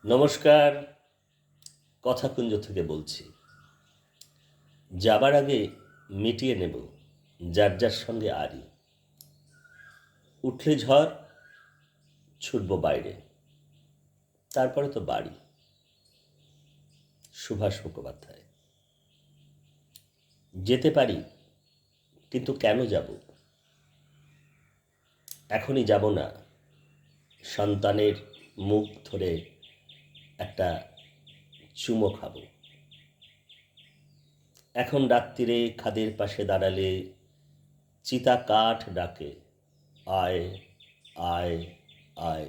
নমস্কার, কথাকুঞ্জ থেকে বলছি। যাবার আগে মিটিয়ে নেব যার যার সঙ্গে আড়ি। উঠলে ঝড়, ছুটব বাইরে, তারপরে তো বাড়ি। সুভাষ মুখোপাধ্যায়। যেতে পারি, কিন্তু কেন যাব? এখনই যাব না। সন্তানের মুখ ধরে একটা চুমো খাবো। এখন রাত্রিরে খাদের পাশে দাঁড়ালে চিতা কাঠ ডাকে, আয় আয় আয়।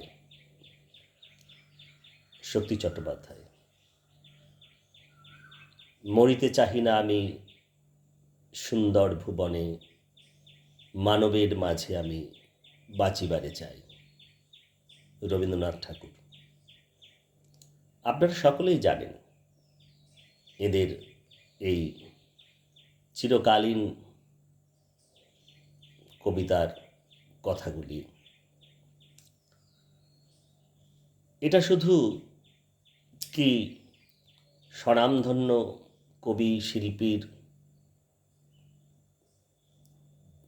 শক্তি চট্টোপাধ্যায়। মরিতে চাহি না আমি সুন্দর ভুবনে, মানবের মাঝে আমি বাঁচিবারে চাই। রবীন্দ্রনাথ ঠাকুর। আপনারা সকলেই জানেন এদের এই চিরকালীন কবিতার কথাগুলি। এটা শুধু কি স্বনামধন্য কবি শিল্পীর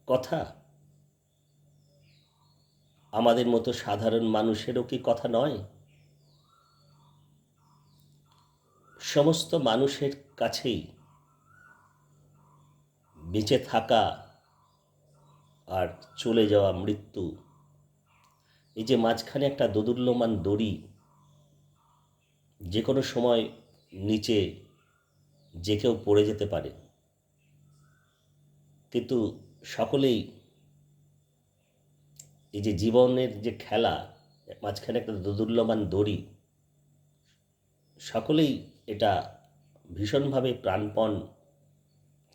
কথা, আমাদের মতো সাধারণ মানুষেরও কি কথা নয়? সমস্ত মানুষের কাছেই বেঁচে থাকা আর চলে যাওয়া মৃত্যু, এই যে মাঝখানে একটা দোদুল্যমান দড়ি, যে কোনো সময় নিচে যে কেউ পড়ে যেতে পারে, কিন্তু সকলেই এই যে জীবনের যে খেলা, মাঝখানে একটা দোদুল্যমান দড়ি, সকলেই এটা ভীষণভাবে প্রাণপণ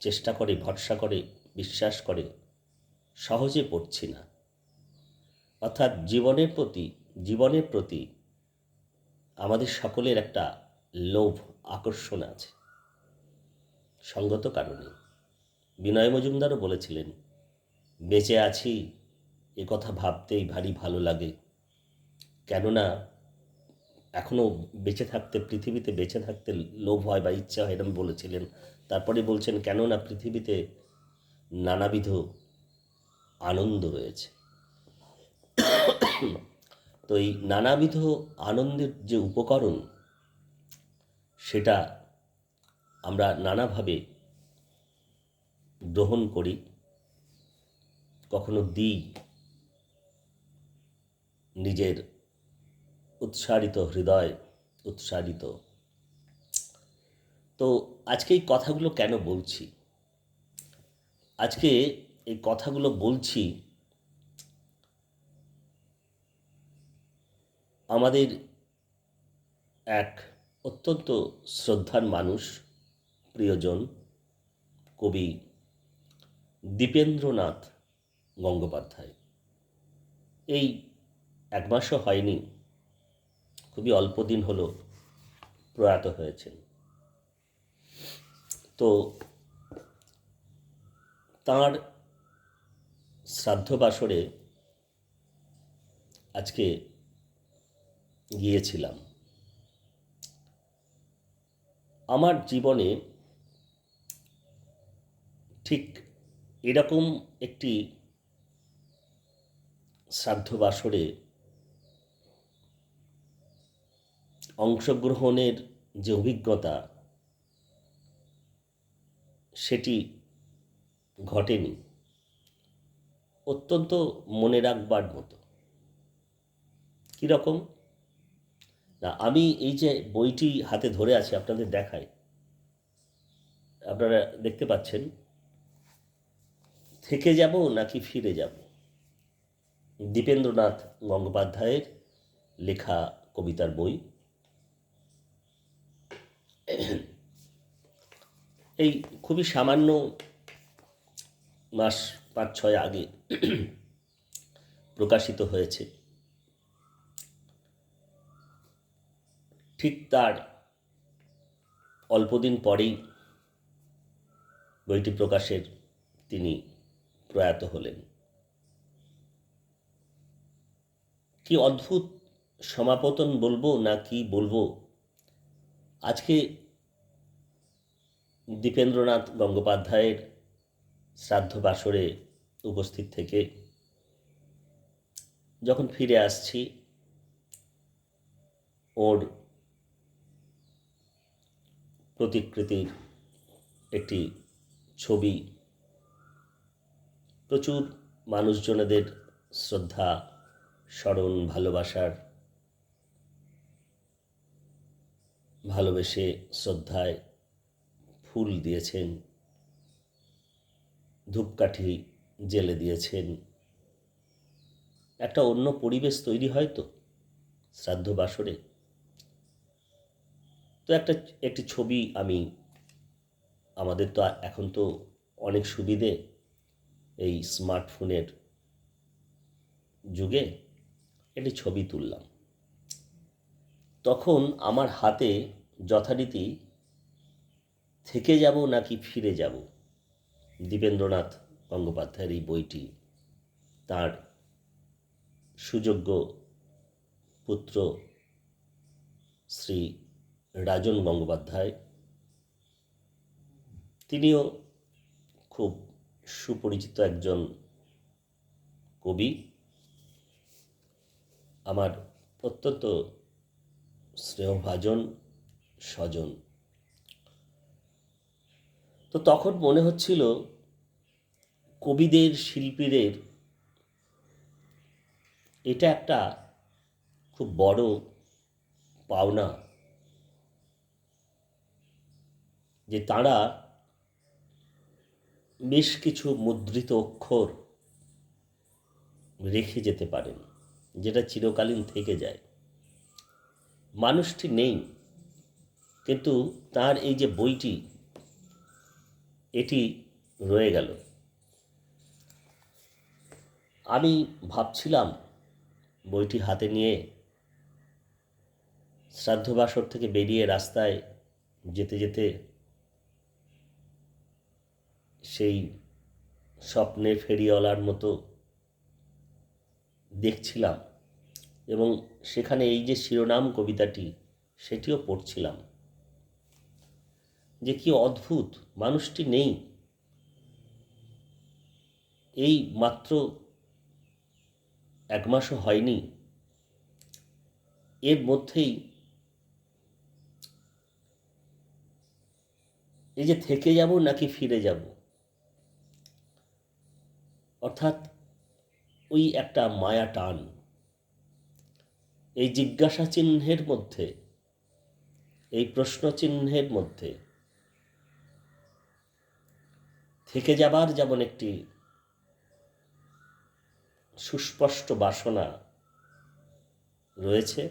চেষ্টা করে, ভরসা করে, বিশ্বাস করে। সহজে পড়ছি না। অর্থাৎ জীবনের প্রতি আমাদের সকলের একটা লোভ, আকর্ষণ আছে, সঙ্গত কারণে। বিনয় মজুমদারও বলেছিলেন, বেঁচে আছি এ কথা ভাবতেই ভারী ভালো লাগে, কেননা এখনও বেঁচে থাকতে, পৃথিবীতে বেঁচে থাকতে লোভ হয় বা ইচ্ছা হয়, এরম বলেছিলেন। তারপরে বলছেন, কেননা পৃথিবীতে নানাবিধ আনন্দ রয়েছে। তো এই নানাবিধ আনন্দের যে উপকরণ, সেটা আমরা নানাভাবে গ্রহণ করি, কখনো দিই নিজের উৎসারিত হৃদয়, উৎসারিত। তো আজকে এই কথাগুলো কেন বলছি? আজকে এই কথাগুলো বলছি আমাদের এক অত্যন্ত শ্রদ্ধার মানুষ, প্রিয়জন, কবি দীপেন্দ্রনাথ গঙ্গোপাধ্যায়। এই এক মাসও হয়নি, খুবই অল্প দিন হলো প্রয়াত হয়েছেন। তো তাঁর শ্রাদ্ধ বাসরে আজকে গিয়েছিলাম। আমার জীবনে ঠিক এরকম একটি শ্রাদ্ধ বাসরে অংশগ্রহণের যে অভিজ্ঞতা, সেটি ঘটেনি। অত্যন্ত মনে রাখবার মতো। কীরকম না, আমি এই যে বইটি হাতে ধরে আছি, আপনাদের দেখাই, আপনারা দেখতে পাচ্ছেন, থেকে যাব নাকি ফিরে যাব, দীপেন্দ্রনাথ গঙ্গোপাধ্যায়ের লেখা কবিতার বই। এই খুবই সামান্য মাস 5-6 আগে প্রকাশিত হয়েছে। ঠিক তার অল্পদিন পরেই বইটি প্রকাশের তিনি প্রয়াত হলেন। কি অদ্ভুত সমাপতন বলবো না কি বলবো। আজকে দীপেন্দ্রনাথ গঙ্গোপাধ্যায়ের শ্রাদ্ধ বাসরে উপস্থিত থেকে যখন ফিরে আসছি, ওর প্রতিকৃতির একটি ছবি প্রচুর মানুষজনেদের শ্রদ্ধা, স্মরণ, ভালোবেসে শ্রদ্ধায় ফুল দিয়েছেন, ধূপকাঠি জ্বেলে দিয়েছেন। একটা অন্য পরিবেশ তৈরি হয় তো শ্রাদ্ধ বাসরে। তো একটি ছবি আমি, আমাদের তো এখন তো অনেক সুবিধে এই স্মার্টফোনের যুগে, একটি ছবি তুললাম। তখন আমার হাতে যথারীতি থেকে যাব নাকি ফিরে যাব, দীপেন্দ্রনাথ গঙ্গোপাধ্যায়ের এই বইটি তার সুযোগ্য পুত্র শ্রী রাজন গঙ্গোপাধ্যায়, তিনিও খুব সুপরিচিত একজন কবি, আমার অত্যন্ত স্নেহভাজন স্বজন। তো তখন মনে হচ্ছিল কবিদের, শিল্পীদের এটা একটা খুব বড় পাওনা যে তাঁরা বেশ কিছু মুদ্রিত অক্ষর রেখে যেতে পারেন, যেটা চিরকালীন থেকে যায়। মানুষটি নেই, কিন্তু তার এই যে বইটি, এটি রয়ে গেল। আমি ভাবছিলাম বইটি হাতে নিয়ে শ্রাদ্ধবাসর থেকে বেরিয়ে রাস্তায় যেতে যেতে সেই স্বপ্নের ফেরিওয়ালার মতো দেখছিলাম, এবং সেখানে এই যে শিরোনাম কবিতাটি, সেটিও পড়ছিলাম যে কি অদ্ভুত, মানুষটি নেই। এই মাত্র 1 মাসও হয়নি, এর মধ্যেই এই যে থেকে যাব নাকি ফিরে যাব, অর্থাৎ ওই একটা মায়া টান, এই জিজ্ঞাসা চিহ্নের মধ্যে, এই প্রশ্ন চিহ্নের মধ্যে থেকে যাবার যেমন একটি সুস্পষ্ট বাসনা রয়েছে,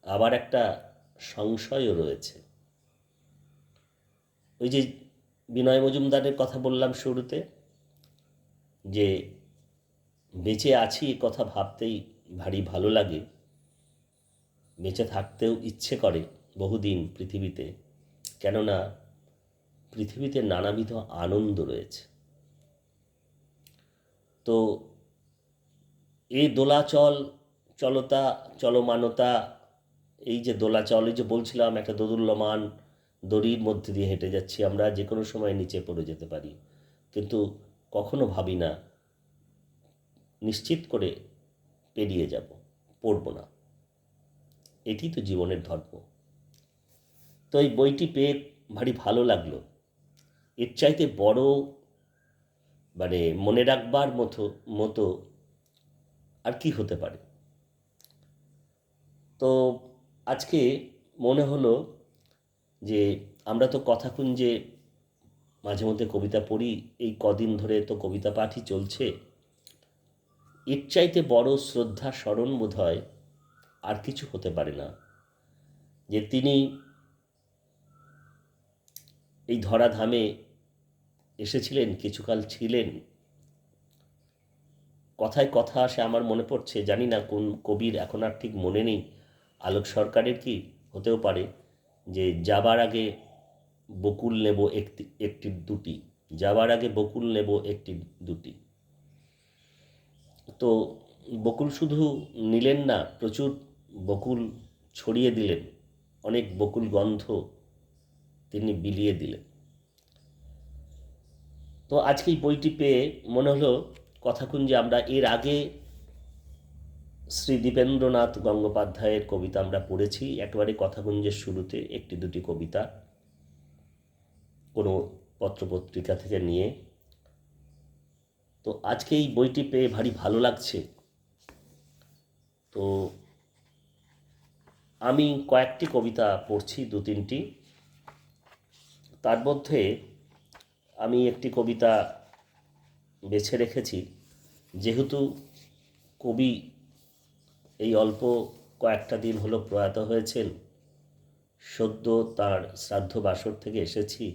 আবার একটা সংশয়ও রয়েছে। ওই যে বিনয় মজুমদারের কথা বললাম শুরুতে, যে বেঁচে আছি কথা ভাবতেই ভারী ভালো লাগে, বেঁচে থাকতেও ইচ্ছে করে বহুদিন পৃথিবীতে, কেননা পৃথিবীতে নানাবিধ আনন্দ রয়েছে। তো এই দোলাচল, চলমানতা, এই যে দোলাচল, এই যে বলছিলাম একটা দোদুল্যমান দড়ির মধ্যে দিয়ে হেঁটে যাচ্ছি আমরা, যে কোনো সময় নিচে পড়ে যেতে পারি, কিন্তু কখনো ভাবি না নিশ্চিত করে পেরিয়ে যাব, পড়ব না। এটি তো জীবনের ধর্ম। তো এই বইটি পেয়ে ভারী ভালো লাগলো। এর চাইতে বড়, মানে মনে রাখবার মতো আর কি হতে পারে। তো আজকে মনে হলো যে আমরা তো কথাকুঞ্জে মাঝে মধ্যে কবিতা পড়ি, এই কদিন ধরে তো কবিতা পাঠই চলছে। এর চাইতে বড় শ্রদ্ধা স্মরণ বোধ হয় আর কিছু হতে পারে না, যে তিনি এই ধরাধামে এসেছিলেন, কিছুকাল ছিলেন। কথায় কথা আসে, আমার মনে পড়ছে, জানি না কোন কবির, এখন আর ঠিক মনে নেই, আলোক সরকারের কি হতেও পারে, যে যাবার আগে বকুল নেব একটি দুটি, যাবার আগে বকুল নেব একটি দুটি। তো বকুল শুধু নিলেন না, প্রচুর বকুল ছড়িয়ে দিলেন, অনেক বকুল গন্ধ তিনি বিলিয়ে দিলেন। তো আজকে এই বইটি পেয়ে মনে হলো কথাকুঞ্জে আমরা এর আগে শ্রী দীপেন্দ্রনাথ গঙ্গোপাধ্যায়ের কবিতা আমরা পড়েছি একেবারে কথাকুঞ্জের শুরুতে, একটি দুটি কবিতা কোনো পত্রপত্রিকা থেকে নিয়ে। তো আজকে এই বইটি পেয়ে ভারী ভালো লাগছে। তো আমি কয়েকটি কবিতা পড়ছি, দু তিনটি। তার মধ্যে আমি একটি কবিতা বেছে রেখেছি, যেহেতু কবি এই অল্প কয়েকটা দিন হলো প্রয়াত হয়েছেন, সদ্য তার শ্রাদ্ধ বাসর থেকে এসেছি।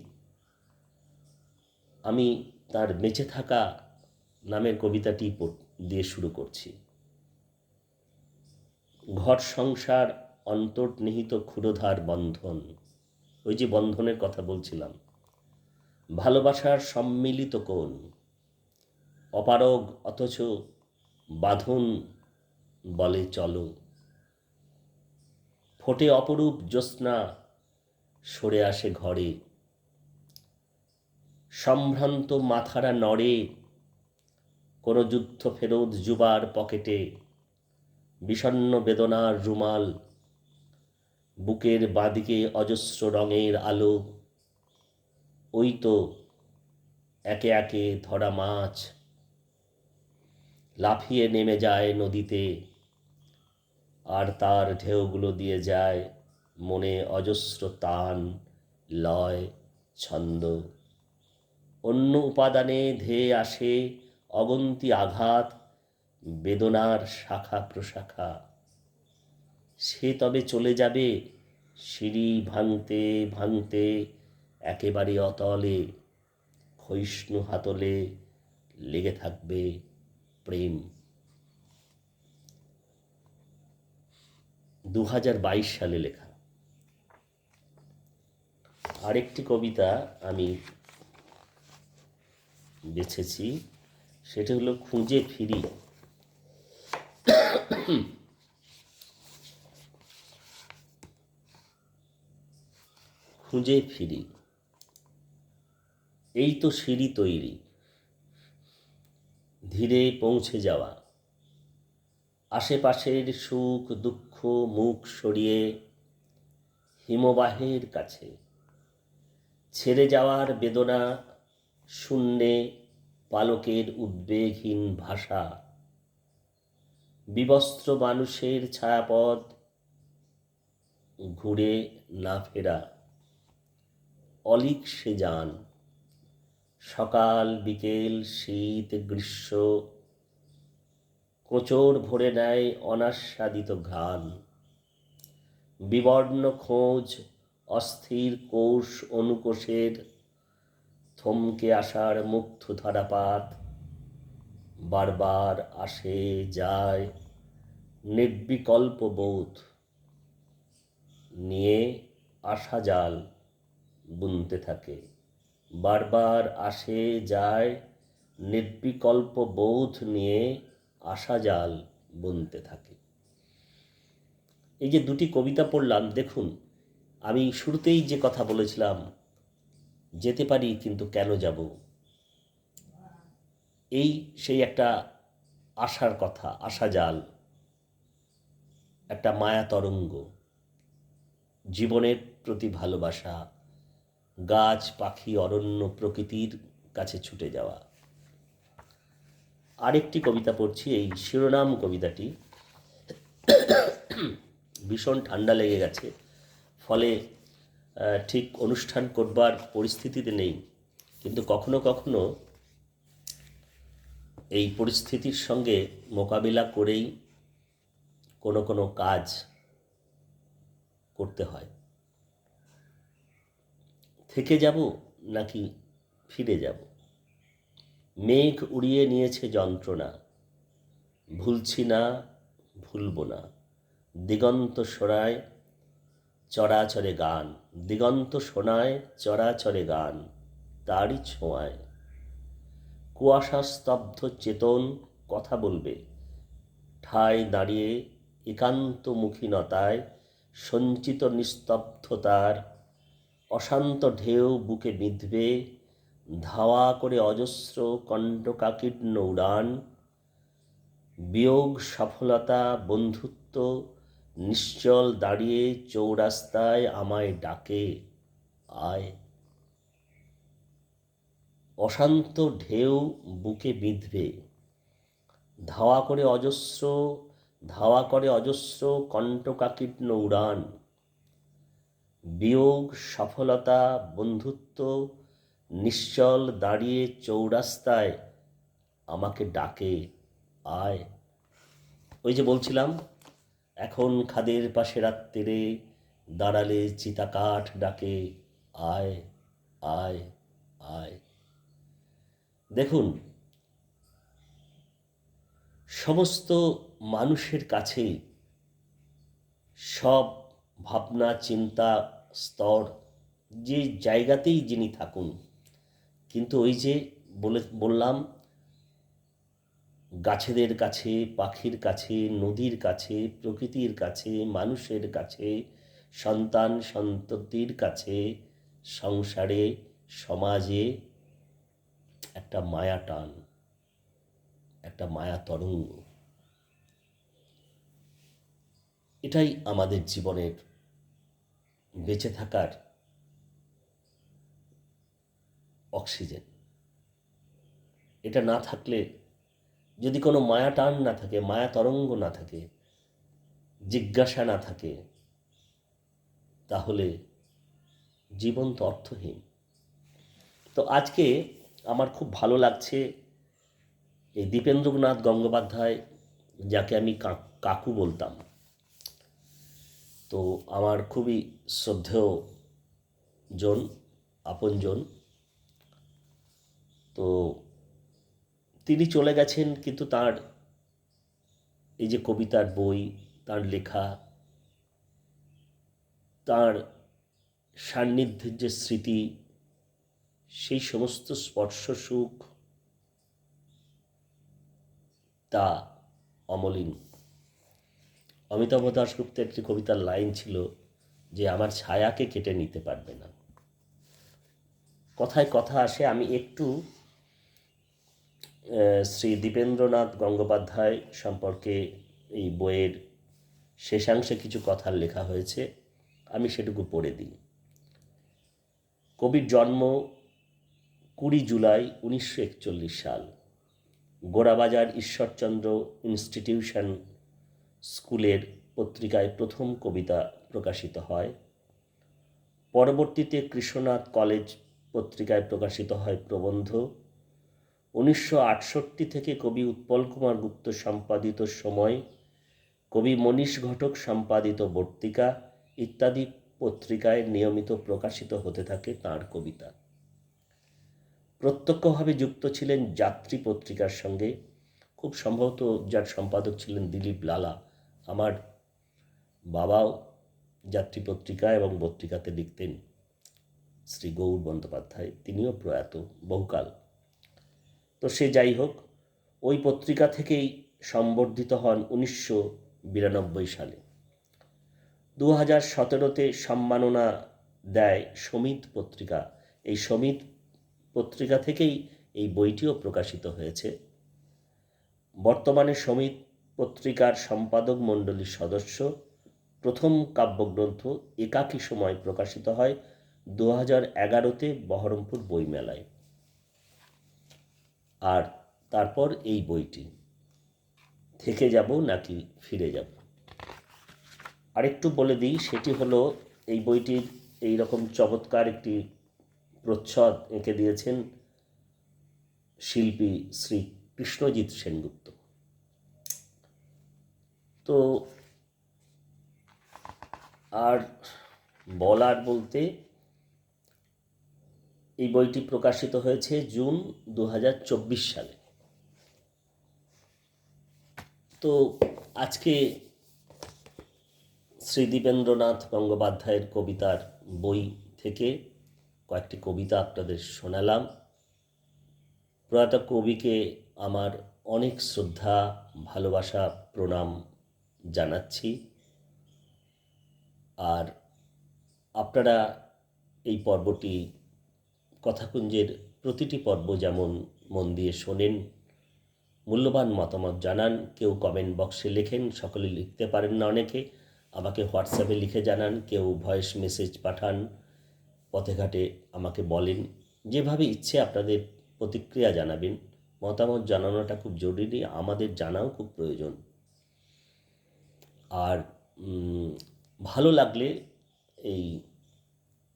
আমি তার বেঁচে থাকা নামের কবিতাটি দিয়ে শুরু করছি। ঘর সংসার অন্তর্নিহিত ক্ষুরধার বন্ধন, ওই যে বন্ধনের কথা বলছিলাম, ভালোবাসার সম্মিলিত কোণ, অপারগ অথচ বাঁধন বলে চলো, ফোটে অপরূপ জ্যোৎস্না সরে আসে ঘরে, সম্ভ্রান্ত মাথারা নড়ে কোনো যুদ্ধ ফেরত যুবার পকেটে, বিষণ্ণ বেদনার রুমাল, বুকের বাঁদিকে অজস্র রঙের আলো, ওই তো একে একে ধরা মাছ লাফিয়ে নেমে যায় নদীতে, আর তার ঢেউগুলো দিয়ে যায় মনে অজস্র তান, লয়, ছন্দ। অন্য উপাদানে ধেয়ে আসে অগন্তি আঘাত, বেদনার শাখা প্রশাখা। সে তবে চলে যাবে সিঁড়ি ভাঙতে ভাঙতে একেবারে অতলে, ক্ষয়িষ্ণু হাতলে লেগে থাকবে প্রেম। 2022 সালে লেখা। আরেকটি কবিতা আমি বেছেছি, সেটা হলো খুঁজে ফিরি। খুঁজে ফিরি, এই তো সিঁড়ি তৈরি, ধীরে পৌঁছে যাওয়া, আশেপাশের সুখ দুঃখ মুখ সরিয়ে হিমবাহের কাছে, ছেড়ে যাওয়ার বেদনা শূন্যে পালকের উদ্বেগহীন ভাষা, বিবস্ত্র মানুষের ছায়াপথ ঘুরে না ফেরা, অলিক সে যান, সকাল বিকেল শীত গ্রীষ্ম কোঁচড় ভরে নেয় অনাস্বাদিত ঘ্রাণ, বিবর্ণ খোঁজ অস্থির কোষ অনুকোষের থমকে আসার মুগ্ধ ধারাপাত, বারবার আসে যায় নির্বিকল্প বোধ নিয়ে আশা জাল বুনতে থাকে, বারবার আসে যায় নির্বিকল্প বোধ নিয়ে আশা জাল বুনতে থাকে। এই যে দুটি কবিতা পড়লাম, দেখুন আমি শুরুতেই যে কথা বলেছিলাম, যেতে পারি কিন্তু কেন যাব, এই সেই একটা আশার কথা, আশা জাল, একটা মায়া তরঙ্গ, জীবনের প্রতি ভালোবাসা, গাছ পাখি অরণ্য প্রকৃতির কাছে ছুটে যাওয়া। আরেকটি কবিতা পড়ছি, এই শিরোনাম কবিতাটি। ভীষণ ঠান্ডা লেগে গেছে, ফলে ঠিক অনুষ্ঠান করবার পরিস্থিতিতে নেই, কিন্তু কখনো কখনো এই পরিস্থিতির সঙ্গে মোকাবিলা করেই কোনো কোনো কাজ করতে হয়। থেকে যাব নাকি ফিরে যাব, মেঘ উড়িয়ে নিয়েছে যন্ত্রণা, ভুলছি না ভুলব না, দিগন্ত শোনায় চরাচরে গান, দিগন্ত শোনায় চরাচরে গান, তারই ছোঁয়ায় কুয়াশা স্তব্ধ চেতন কথা বলবে, ঠায় দাঁড়িয়ে একান্তমুখীনতায় সঞ্চিত নিস্তব্ধতার অশান্ত ঢেউ বুকে বিঁধবে, ধাওয়া করে অজস্র কণ্টকাকীর্ণ উড়ান, বিয়োগ সফলতা বন্ধুত্ব নিশ্চল দাঁড়িয়ে চৌরাস্তায় আমায় ডাকে, আয়। অশান্ত ঢেউ বুকে বিঁধবে, ধাওয়া করে অজস্র কণ্টকাকীর্ণ উড়ান, বিয়োগ সফলতা বন্ধুত্ব নিশ্চল দাঁড়িয়ে চৌরাস্তায় আমাকে ডাকে, আয়। ওই যে বলছিলাম, এখন খাদের পাশে রাত্রিরে দাঁড়ালে চিতাকাঠ ডাকে, আয় আয় আয়। দেখুন, সমস্ত মানুষের কাছে সব ভাবনা চিন্তা স্তর যে জায়গাতেই যিনি থাকুন, কিন্তু ওই যে বললাম, গাছেদের কাছে, পাখির কাছে, নদীর কাছে, প্রকৃতির কাছে, মানুষের কাছে, সন্তান সন্ততির কাছে, সংসারে, সমাজে একটা মায়া টান, একটা মায়া তরঙ্গ। এটাই আমাদের জীবনের বেঁচে থাকার অক্সিজেন। এটা না থাকলে, যদি কোনো মায়া টান না থাকে, মায়া তরঙ্গ না থাকে, জিজ্ঞাসা না থাকে, তাহলে জীবন তো অর্থহীন। তো আজকে আমার খুব ভালো লাগছে, এই দীপেন্দ্রনাথ গঙ্গোপাধ্যায়, যাকে আমি কাকু বলতাম, তো আমার খুবই শ্রদ্ধেয় জন, আপনজন। তো তিনি চলে গেছেন, কিন্তু তার এই যে কবিতার বই, তার লেখা, তার সান্নিধ্যের যে স্মৃতি, সেই সমস্ত স্পর্শ সুখ, তা অমলিন। অমিতাভ দাশগুপ্তের একটি কবিতার লাইন ছিল যে, আমার ছায়াকে কেটে নিতে পারবে না। কথায় কথা আসে, আমি একটু শ্রী দীপেন্দ্রনাথ গঙ্গোপাধ্যায় সম্পর্কে এই বইয়ের শেষাংশে কিছু কথা লেখা হয়েছে, আমি সেটুকু পড়ে দিই। কবির জন্ম 20 জুলাই 1941 সাল। গোড়াবাজার ঈশ্বরচন্দ্র ইনস্টিটিউশন স্কুলের পত্রিকায় প্রথম কবিতা প্রকাশিত হয়। পরবর্তীতে কৃষ্ণনাথ কলেজ পত্রিকায় প্রকাশিত হয় প্রবন্ধ। 1968 থেকে কবি উৎপল কুমার গুপ্ত সম্পাদিত সময়, কবি মনীষ ঘটক সম্পাদিত বর্তিকা ইত্যাদি পত্রিকায় নিয়মিত প্রকাশিত হতে থাকে তাঁর কবিতা। প্রত্যক্ষভাবে যুক্ত ছিলেন যাত্রী পত্রিকার সঙ্গে, খুব সম্ভবত যার সম্পাদক ছিলেন দিলীপ লালা। আমার বাবাও যাত্রী পত্রিকা এবং পত্রিকাতে লিখতেন, শ্রী গৌর বন্দ্যোপাধ্যায়, তিনিও প্রয়াত বহুকাল। তো সে যাই হোক, ওই পত্রিকা থেকেই সম্বর্ধিত হন 1992 সালে। 2017-তে সম্মাননা দেয় সমিত পত্রিকা। এই সমিত পত্রিকা থেকেই এই বইটিও প্রকাশিত হয়েছে। বর্তমানে সমিত পত্রিকার সম্পাদক মণ্ডলীর সদস্য। প্রথম কাব্যগ্রন্থ একাকী সময় প্রকাশিত হয় 2011-তে বহরমপুর বইমেলায়। আর তারপর এই বইটি, থেকে যাব নাকি ফিরে যাব। আরেকটু বলে দিই, সেটি হলো, এই বইটির এইরকম চমৎকার একটি প্রচ্ছদ এঁকে দিয়েছেন শিল্পী শ্রী কৃষ্ণজিৎ সেনগুপ্ত। তো আর বলার বলতে, এই বইটি প্রকাশিত হয়েছে জুন 2024 সালে। তো আজকে শ্রী দীপেন্দ্রনাথ গঙ্গোপাধ্যায়ের কবিতার বই থেকে কয়েকটি কবিতা আপনাদের শোনালাম। প্রয়াত কবিকে আমার অনেক শ্রদ্ধা, ভালোবাসা, প্রণাম জানাচ্ছি। আর আপনারা এই পর্বটি কথাকুঞ্জের প্রতিটি পর্ব যেমন মন দিয়ে শোনেন, মূল্যবান মতামত জানান, কেউ কমেন্ট বক্সে লেখেন, সকলে লিখতে পারেন না অনেকে, আমাকে হোয়াটসঅ্যাপে লিখে জানান, কেউ ভয়েস মেসেজ পাঠান, পথে ঘাটে আমাকে বলেন, যেভাবে ইচ্ছে আপনাদের প্রতিক্রিয়া জানাবেন। মতামত জানানোটা খুব জরুরি, আমাদের জানাও খুব প্রয়োজন। আর ভালো লাগলে এই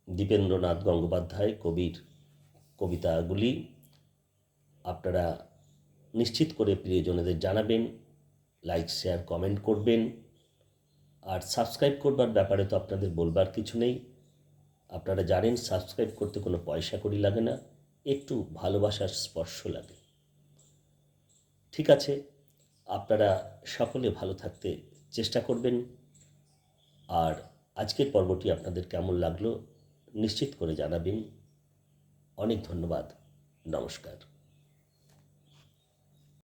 দীপেন্দ্রনাথ গঙ্গোপাধ্যায় কবির কবিতাগুলি আপনারা নিশ্চিত করে প্রিয়জনেদের জানাবেন, লাইক শেয়ার কমেন্ট করবেন। আর সাবস্ক্রাইব করবার ব্যাপারে তো আপনাদের বলবার কিছু নেই, আপনারা জানেন সাবস্ক্রাইব করতে কোনো পয়সা কড়ি লাগে না, একটু ভালোবাসার স্পর্শ লাগে। ঠিক আছে, আপনারা সকলে ভালো থাকতে চেষ্টা করবেন। আর আজকের পর্বটি আপনাদের কেমন লাগলো নিশ্চিত করে জানাবেন। অনেক ধন্যবাদ, নমস্কার।